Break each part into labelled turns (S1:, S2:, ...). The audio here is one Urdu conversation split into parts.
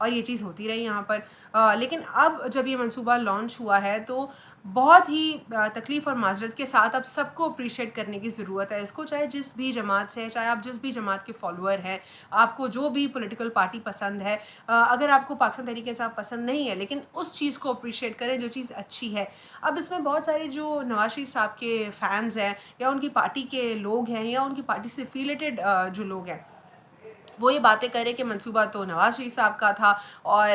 S1: اور یہ چیز ہوتی رہی یہاں پر. لیکن اب جب یہ منصوبہ لانچ ہوا ہے تو بہت ہی تکلیف اور معذرت کے ساتھ اب سب کو اپریشیٹ کرنے کی ضرورت ہے اس کو, چاہے جس بھی جماعت سے ہے, چاہے آپ جس بھی جماعت کے فالوور ہیں, آپ کو جو بھی پولیٹیکل پارٹی پسند ہے. اگر آپ کو پاکستان تحریک انصاف پسند نہیں ہے لیکن اس چیز کو اپریشیٹ کریں جو چیز اچھی ہے. اب اس میں بہت سارے جو نواز شریف صاحب کے فینز ہیں یا ان کی پارٹی کے لوگ ہیں یا ان کی پارٹی سے افیلیٹڈ جو لوگ ہیں وہ یہ باتیں کریں کہ منصوبہ تو نواز شریف صاحب کا تھا اور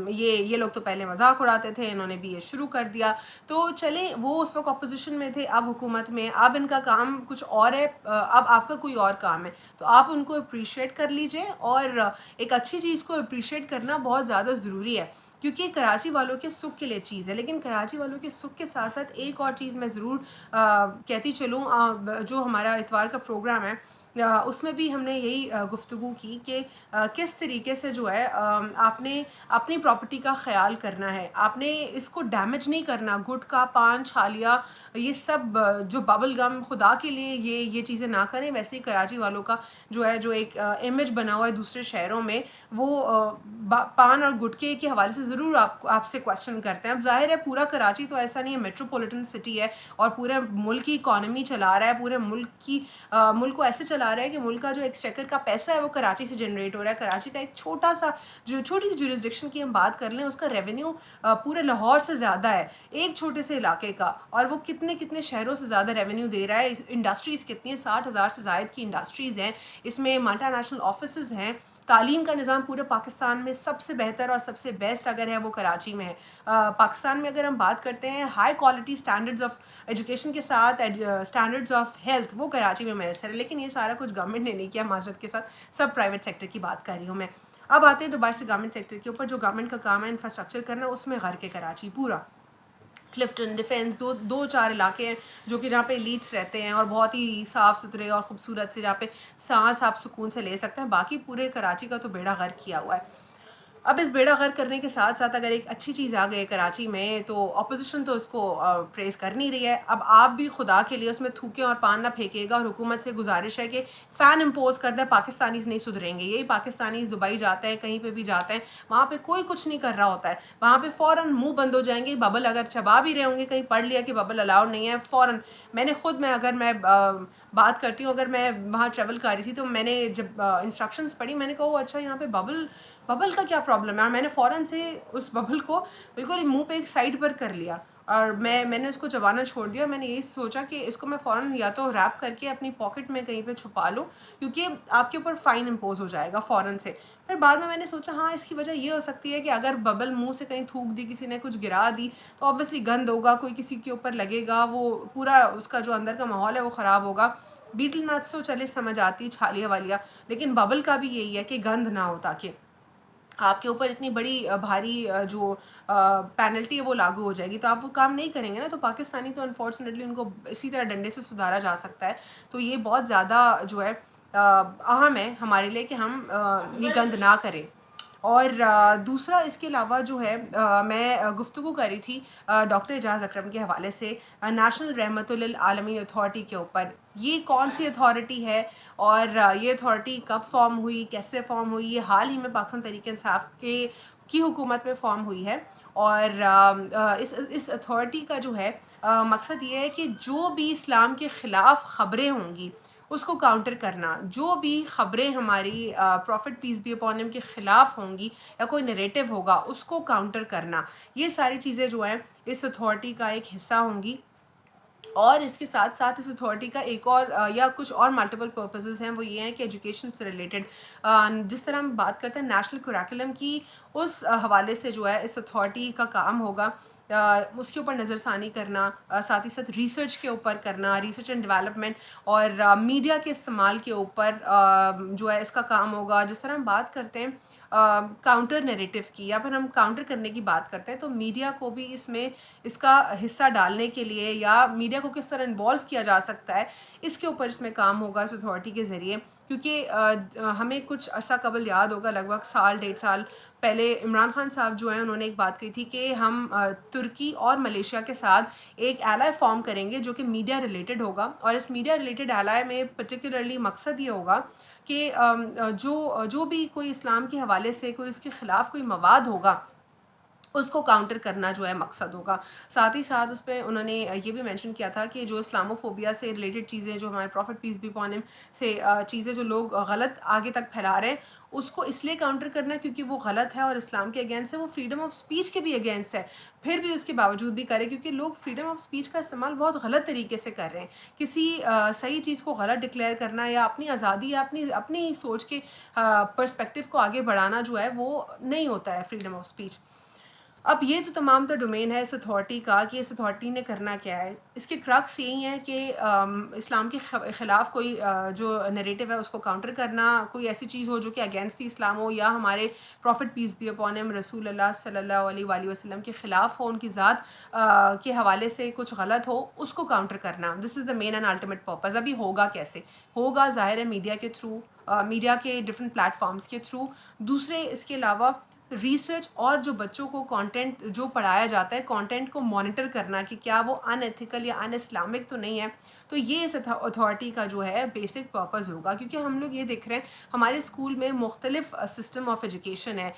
S1: یہ لوگ تو پہلے مذاق اڑاتے تھے, انہوں نے بھی یہ شروع کر دیا. تو چلیں وہ اس وقت اپوزیشن میں تھے, اب حکومت میں, اب ان کا کام کچھ اور ہے, اب آپ کا کوئی اور کام ہے, تو آپ ان کو اپریشیٹ کر لیجئے. اور ایک اچھی چیز کو اپریشیٹ کرنا بہت زیادہ ضروری ہے کیونکہ کراچی والوں کے سکھ کے لیے چیز ہے. لیکن کراچی والوں کے سکھ کے ساتھ ساتھ ایک اور چیز میں ضرور کہتی چلوں, جو ہمارا اتوار کا پروگرام ہے اس میں بھی ہم نے یہی گفتگو کی کہ کس طریقے سے جو ہے آپ نے اپنی پراپرٹی کا خیال کرنا ہے, آپ نے اس کو ڈیمیج نہیں کرنا. گٹکا, پان, چھالیا, یہ سب جو ببل گم, خدا کے لیے یہ چیزیں نہ کریں. ویسے ہی کراچی والوں کا جو ہے جو ایک امیج بنا ہوا ہے دوسرے شہروں میں, وہ پان اور گٹکے کے حوالے سے ضرور آپ سے کوشچن کرتے ہیں. اب ظاہر ہے پورا کراچی تو ایسا نہیں ہے, میٹروپولیٹن سٹی ہے اور پورے ملک کی اکانومی چلا رہا ہے, پورے ملک کو ایسے چلا رہا ہے کہ ملک کا جو ایکسچیکر کا پیسہ ہے وہ کراچی سے جنریٹ ہو رہا ہے. کراچی کا ایک چھوٹی سی جورسڈکشن کی ہم بات کر لیں, اس کا ریونیو پورے لاہور سے زیادہ ہے ایک چھوٹے سے علاقے کا, اور وہ کتنے شہروں سے زیادہ ریونیو دے رہا ہے. انڈسٹریز کتنی ہیں, 60,000 سے زائد کی انڈسٹریز ہیں, اس میں ملٹی نیشنل آفیسز ہیں. تعلیم کا نظام پورے پاکستان میں سب سے بہتر اور سب سے بیسٹ اگر ہے وہ کراچی میں ہے. پاکستان میں اگر ہم بات کرتے ہیں high quality standards of education کے ساتھ سٹینڈرڈز آف ہیلتھ, وہ کراچی میں میسر ہے. لیکن یہ سارا کچھ گورنمنٹ نے نہیں کیا, معذرت کے ساتھ سب پرائیویٹ سیکٹر کی بات کر رہی ہوں میں. اب آتے ہیں دوبارہ سے گورنمنٹ سیکٹر کے اوپر. جو گورنمنٹ کا کام ہے انفراسٹرکچر کرنا, اس میں غرق ہے کراچی پورا. کلفٹن, ڈیفینس, دو چار علاقے ہیں جو کہ جہاں پہ لیڈس رہتے ہیں اور بہت ہی صاف ستھرے اور خوبصورت سے, جہاں پہ سانس آپ سکون سے لے سکتے ہیں. باقی پورے کراچی کا تو بیڑا غرق کیا ہوا ہے. اب اس بیڑا غرق کرنے کے ساتھ ساتھ اگر ایک اچھی چیز آ گئی کراچی میں تو اپوزیشن تو اس کو پریز کر نہیں رہی ہے. اب آپ بھی خدا کے لیے اس میں تھوکیں اور پان نہ پھینکے گا, اور حکومت سے گزارش ہے کہ فین امپوز کر دیں, پاکستانیز نہیں سدھریں گے. یہی پاکستانیز دبئی جاتے ہیں, کہیں پہ بھی جاتے ہیں, وہاں پہ کوئی کچھ نہیں کر رہا ہوتا ہے, وہاں پہ فوراً منہ بند ہو جائیں گے. ببل اگر چبا بھی رہے ہوں گے, کہیں پڑھ لیا کہ ببل الاؤڈ نہیں ہے, فوراً. اگر میں بات کرتی ہوں, اگر میں وہاں ٹریول کر رہی تھی تو میں نے جب انسٹرکشنز پڑھی, میں نے کہا اچھا یہاں پہ ببل کا کیا پرابلم ہے, اور میں نے فوراً سے اس ببل کو بالکل منہ پہ ایک سائڈ پر کر لیا اور میں نے اس کو چبانا چھوڑ دیا. اور میں نے یہی سوچا کہ اس کو میں فوراً یا تو ریپ کر کے اپنی پاکٹ میں کہیں پہ چھپا لوں, کیونکہ آپ کے اوپر فائن امپوز ہو جائے گا فوراً سے. پھر بعد میں نے سوچا ہاں اس کی وجہ یہ ہو سکتی ہے کہ اگر ببل منہ سے کہیں تھوک دی, کسی نے کچھ گرا دی, تو آبویسلی گند ہوگا, کوئی کسی کے اوپر لگے گا, وہ پورا اس کا جو اندر کا ماحول ہے وہ خراب ہوگا. بیٹل نٹس تو چلے سمجھ آتی, چھالیا والیا, لیکن ببل کا بھی یہی ہے کہ گند نہ ہو تاکہ آپ کے اوپر اتنی بڑی بھاری جو پینلٹی ہے وہ لاگو ہو جائے گی, تو آپ وہ کام نہیں کریں گے نا. تو پاکستانی تو انفارچونیٹلی ان کو اسی طرح ڈنڈے سے سدھارا جا سکتا ہے. تو یہ بہت زیادہ جو ہے اہم ہے ہمارے لیے کہ ہم یہ گند نہ کریں. اور دوسرا اس کے علاوہ جو ہے میں گفتگو کر رہی تھی ڈاکٹر اعجاز اکرم کے حوالے سے نیشنل رحمت للعالمین اتھارٹی کے اوپر. یہ کون سی اتھارٹی ہے اور یہ اتھارٹی کب فارم ہوئی, کیسے فارم ہوئی؟ یہ حال ہی میں پاکستان تحریک انصاف کی حکومت میں فارم ہوئی ہے. اور اس اتھارٹی کا جو ہے مقصد یہ ہے کہ جو بھی اسلام کے خلاف خبریں ہوں گی اس کو کاؤنٹر کرنا, جو بھی خبریں ہماری profit piece be upon him کے خلاف ہوں گی یا کوئی نریٹو ہوگا اس کو کاؤنٹر کرنا, یہ ساری چیزیں جو ہیں اس اتھارٹی کا ایک حصہ ہوں گی. اور اس کے ساتھ ساتھ اس اتھارٹی کا ایک اور یا کچھ اور ملٹیپل پرپزز ہیں, وہ یہ ہیں کہ ایجوکیشن سے ریلیٹڈ جس طرح ہم بات کرتے ہیں نیشنل کریکولم کی, اس حوالے سے جو ہے اس اتھارٹی کا کام ہوگا. اس کے اوپر نظر ثانی کرنا, ساتھ ہی ساتھ ریسرچ کے اوپر کرنا, ریسرچ اینڈ ڈیولپمنٹ, اور میڈیا کے استعمال کے اوپر جو ہے اس کا کام ہوگا. جس طرح ہم بات کرتے ہیں کاؤنٹر نیریٹو کی, یا پھر ہم کاؤنٹر کرنے کی بات کرتے ہیں, تو میڈیا کو بھی اس میں اس کا حصہ ڈالنے کے لیے یا میڈیا کو کس طرح انوالو کیا جا سکتا ہے, اس کے اوپر اس میں کام ہوگا اس اتھارٹی کے ذریعے. کیونکہ ہمیں کچھ عرصہ قبل یاد ہوگا، لگ بھگ سال 1.5 سال پہلے عمران خان صاحب جو ہیں انہوں نے ایک بات کہی تھی کہ ہم ترکی اور ملیشیا کے ساتھ ایک ایلائی فارم کریں گے جو کہ میڈیا ریلیٹڈ ہوگا، اور اس میڈیا ریلیٹڈ ایلائی میں پرٹیکولرلی مقصد یہ ہوگا کہ جو بھی کوئی اسلام کے حوالے سے کوئی اس کے خلاف کوئی مواد ہوگا اس کو کاؤنٹر کرنا جو ہے مقصد ہوگا۔ ساتھ ہی ساتھ اس پہ انہوں نے یہ بھی مینشن کیا تھا کہ جو اسلاموفوبیا سے ریلیٹڈ چیزیں، جو ہمارے profit piece be upon him سے چیزیں جو لوگ غلط آگے تک پھیلا رہے ہیں، اس کو اس لیے کاؤنٹر کرنا ہے کیونکہ وہ غلط ہے اور اسلام کے اگینسٹ ہے، وہ فریڈم آف اسپیچ کے بھی اگینسٹ ہے، پھر بھی اس کے باوجود بھی کرے کیونکہ لوگ فریڈم آف اسپیچ کا استعمال بہت غلط طریقے سے کر رہے ہیں۔ کسی صحیح چیز کو غلط ڈکلیئر کرنا یا اپنی آزادی یا اپنی سوچ کے پرسپیکٹیو کو آگے بڑھانا جو ہے وہ نہیں ہوتا ہے فریڈم آف اسپیچ۔ اب یہ تو تمام تر ڈومین ہے اس اتھارٹی کا کہ اس اتھارٹی نے کرنا کیا ہے۔ اس کے کرکس یہی ہیں کہ اسلام کے خلاف کوئی جو نیریٹو ہے اس کو کاؤنٹر کرنا، کوئی ایسی چیز ہو جو کہ اگینسٹ دی اسلام ہو یا ہمارے profit piece be upon him رسول اللہ صلی اللہ علیہ وآلہ وسلم کے خلاف ہو، ان کی ذات کے حوالے سے کچھ غلط ہو، اس کو کاؤنٹر کرنا۔ دس از دا مین اینڈ الٹیمیٹ پرپز۔ ابھی ہوگا کیسے؟ ہوگا ظاہر ہے میڈیا کے تھرو، میڈیا کے ڈفرینٹ پلیٹ فارمز کے تھرو، دوسرے اس کے علاوہ ریسرچ، اور جو بچوں کو کانٹینٹ جو پڑھایا جاتا ہے کانٹینٹ کو مانیٹر کرنا کہ کیا وہ ان ایتھیکل یا ان اسلامک تو نہیں ہے، تو یہ اس اتھارٹی کا جو ہے بیسک پرپز ہوگا۔ کیونکہ ہم لوگ یہ دیکھ رہے ہیں ہمارے اسکول میں مختلف سسٹم آف ایجوکیشن ہے،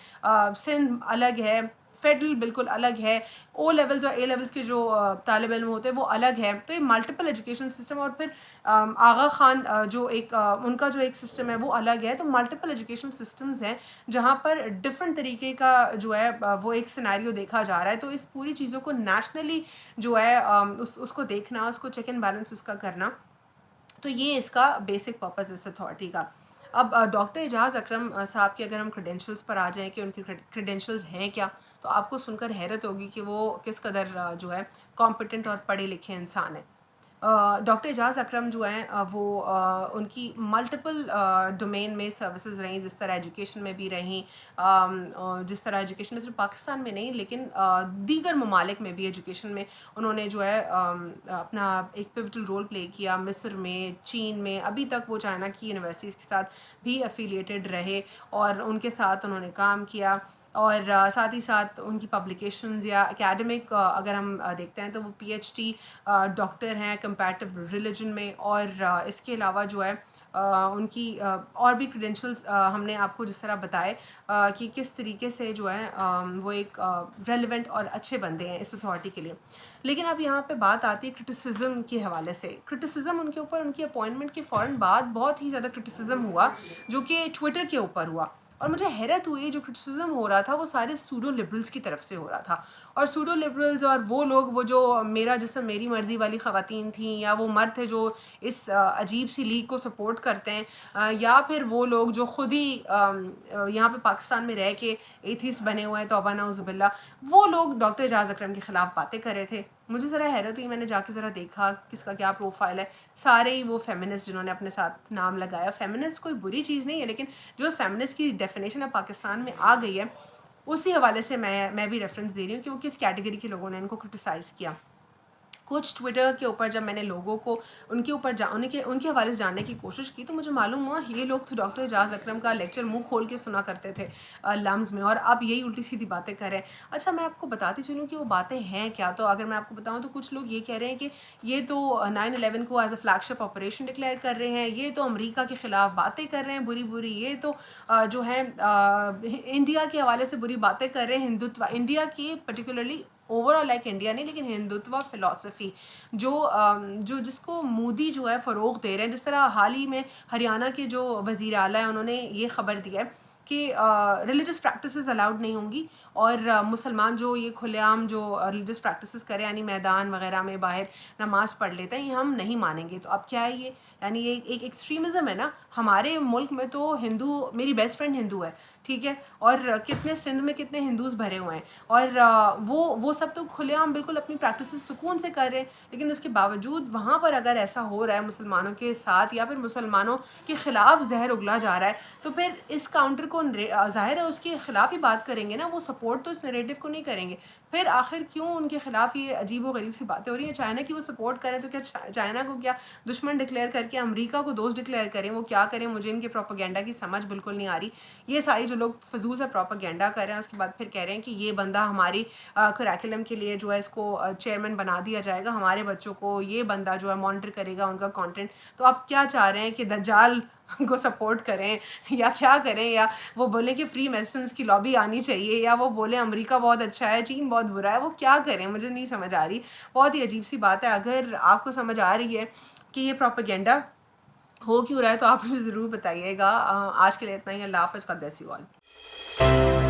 S1: سندھ الگ ہے، فیڈرل بالکل الگ ہے، او لیولز اور اے لیولز کے جو طالب علم ہوتے ہیں وہ الگ ہے، تو یہ ملٹیپل ایجوکیشن سسٹم، اور پھر آغا خان جو ایک ان کا جو ایک سسٹم ہے وہ الگ ہے، تو ملٹیپل ایجوکیشن سسٹمز ہیں جہاں پر ڈفرینٹ طریقے کا جو ہے وہ ایک سینیریو دیکھا جا رہا ہے۔ تو اس پوری چیزوں کو نیشنلی جو ہے اس کو دیکھنا، اس کو چیک اینڈ بیلنس اس کا کرنا، تو یہ اس کا بیسک پرپز اس اتھارٹی کا۔ اب ڈاکٹر اعجاز اکرم صاحب کے اگر ہم کریڈینشلز پر آ جائیں کہ ان کی کریڈینشلز ہیں کیا، تو آپ کو سن کر حیرت ہوگی کہ وہ کس قدر جو ہے کمپیٹنٹ اور پڑھے لکھے انسان ہیں۔ ڈاکٹر اعجاز اکرم جو ہیں وہ ان کی ملٹیپل ڈومین میں سروسز رہیں، جس طرح ایجوکیشن میں بھی رہیں، جس طرح ایجوکیشن میں صرف پاکستان میں نہیں لیکن دیگر ممالک میں بھی ایجوکیشن میں انہوں نے جو ہے اپنا ایک پیوٹل رول پلے کیا، مصر میں، چین میں، ابھی تک وہ چائنا کی یونیورسٹیز کے ساتھ بھی افیلیٹڈ رہے اور ان کے ساتھ انہوں نے کام کیا، اور ساتھ ہی ساتھ ان کی پبلیکیشنز یا اکیڈمک اگر ہم دیکھتے ہیں تو وہ پی ایچ ڈی ڈاکٹر ہیں کمپیریٹیو ریلیجن میں، اور اس کے علاوہ جو ہے ان کی اور بھی کریڈینشلز ہم نے آپ کو جس طرح بتائے کہ کس طریقے سے جو ہے وہ ایک ریلیونٹ اور اچھے بندے ہیں اس اتھارٹی کے لیے۔ لیکن اب یہاں پہ بات آتی ہے کرٹیسزم کے حوالے سے۔ کرٹیسزم ان کے اوپر ان کی اپوائنٹمنٹ کے فوراً بعد بہت ہی زیادہ کرٹیسزم ہوا جو کہ ٹویٹر کے اوپر ہوا، اور مجھے حیرت ہوئی جو کرٹیسزم ہو رہا تھا وہ سارے سوڈو لبرلز کی طرف سے ہو رہا تھا، اور سوڈو لبرلز اور وہ لوگ وہ جو میرا جسم میری مرضی والی خواتین تھیں، یا وہ مرد تھے جو اس عجیب سی لیگ کو سپورٹ کرتے ہیں، یا پھر وہ لوگ جو خود ہی یہاں پہ پاکستان میں رہ کے ایتھیسٹ بنے ہوئے ہیں، توبہ نعوذ باللہ، وہ لوگ ڈاکٹر اعجاز اکرم کے خلاف باتیں کر رہے تھے۔ مجھے ذرا حیرت ہوئی، میں نے جا کے ذرا دیکھا کس کا کیا پروفائل ہے، سارے ہی وہ فیمنسٹ جنہوں نے اپنے ساتھ نام لگایا۔ فیمنسٹ کوئی بری چیز نہیں ہے، لیکن جو فیمنسٹ کی ڈیفینیشن اب پاکستان میں آ گئی ہے اسی حوالے سے میں بھی ریفرنس دے رہی ہوں کہ وہ کس کیٹیگری کے لوگوں نے ان کو کرٹیسائز کیا۔ کچھ ٹویٹر کے اوپر جب میں نے لوگوں کو ان کے اوپر ان کے حوالے سے جاننے کی کوشش کی تو مجھے معلوم ہوا یہ لوگ تو ڈاکٹر اعجاز اکرم کا لیکچر منہ کھول کے سنا کرتے تھے لمز میں، اور اب یہی الٹی سیدھی باتیں کر رہے ہیں۔ اچھا میں آپ کو بتاتی چلوں کہ وہ باتیں ہیں کیا، تو اگر میں آپ کو بتاؤں تو کچھ لوگ یہ کہہ رہے ہیں کہ یہ تو 9/11 کو as a flag ship operation declare کر رہے ہیں، یہ تو امریکہ کے خلاف باتیں کر رہے ہیں بری بری، یہ تو جو ہے انڈیا کے حوالے سے بری باتیں کر رہے ہیں، ہندوتوا انڈیا کی particularly over all like India نہیں لیکن ہندوتوا فلاسفی جو جس کو مودی جو ہے فروغ دے رہے ہیں۔ جس طرح حال ہی میں ہریانہ کے جو وزیر اعلیٰ ہیں انہوں نے یہ خبر دی ہے کہ ریلیجس پریکٹسز الاؤڈ نہیں ہوں گی، اور مسلمان جو یہ کھلے عام جو ریلیجس پریکٹسز کریں یعنی میدان وغیرہ میں باہر نماز پڑھ لیتے ہیں، یہ ہم نہیں مانیں گے۔ تو اب کیا ہے یہ، یعنی یہ ایک ایکسٹریمزم ہے نا۔ ہمارے ملک میں تو ہندو، میری بیسٹ فرینڈ ہندو ہے، ٹھیک ہے، اور کتنے سندھ میں کتنے ہندوز بھرے ہوئے ہیں، اور وہ سب تو کھلے عام بالکل اپنی پریکٹسز سکون سے کر رہے ہیں، لیکن اس کے باوجود وہاں پر اگر ایسا ہو رہا ہے مسلمانوں کے ساتھ یا پھر مسلمانوں کے خلاف زہر اگلا جا رہا ہے، تو پھر اس کاؤنٹر کو ظاہر ہے اس کے خلاف ہی بات کریں گے نا، وہ سپورٹ سپورٹ تو اس نریٹو کو نہیں کریں گے. پھر آخر کیوں ان کے خلاف یہ عجیب و غریب سی باتیں ہو رہی ہیں؟ چائنا کی وہ سپورٹ کریں تو کیا چائنا کو کیا دشمن ڈکلیئر کر کے امریکہ کو دوست ڈکلیئر کریں؟ وہ کیا کریں؟ مجھے ان کے پروپیگنڈا کی سمجھ بالکل نہیں آ رہی. یہ ساری جو لوگ فضول سے پروپیگنڈا کر رہے ہیں اس کے بعد پھر کہہ رہے ہیں کہ یہ بندہ ہماری کریکولم کے لیے جو ہے اس کو چیئرمین بنا دیا جائے گا, ہمارے بچوں کو یہ بندہ جو ہے مانیٹر کرے گا ان کا کانٹینٹ. تو آپ کیا چاہ رہے ہیں کہ دجال کو سپورٹ کریں یا کیا کریں؟ یا وہ بولیں کہ فری میڈیسنس کی لابی آنی چاہیے, یا وہ بولیں امریکہ بہت اچھا ہے چین بہت برا ہے؟ وہ کیا کریں؟ مجھے نہیں سمجھ آ رہی. بہت ہی عجیب سی بات ہے. اگر آپ کو سمجھ آ رہی ہے کہ یہ پروپیگنڈا ہو کیوں رہا ہے تو آپ مجھے ضرور بتائیے گا. آج کے لیے اتنا ہی. اللہ حافظ. God bless you all.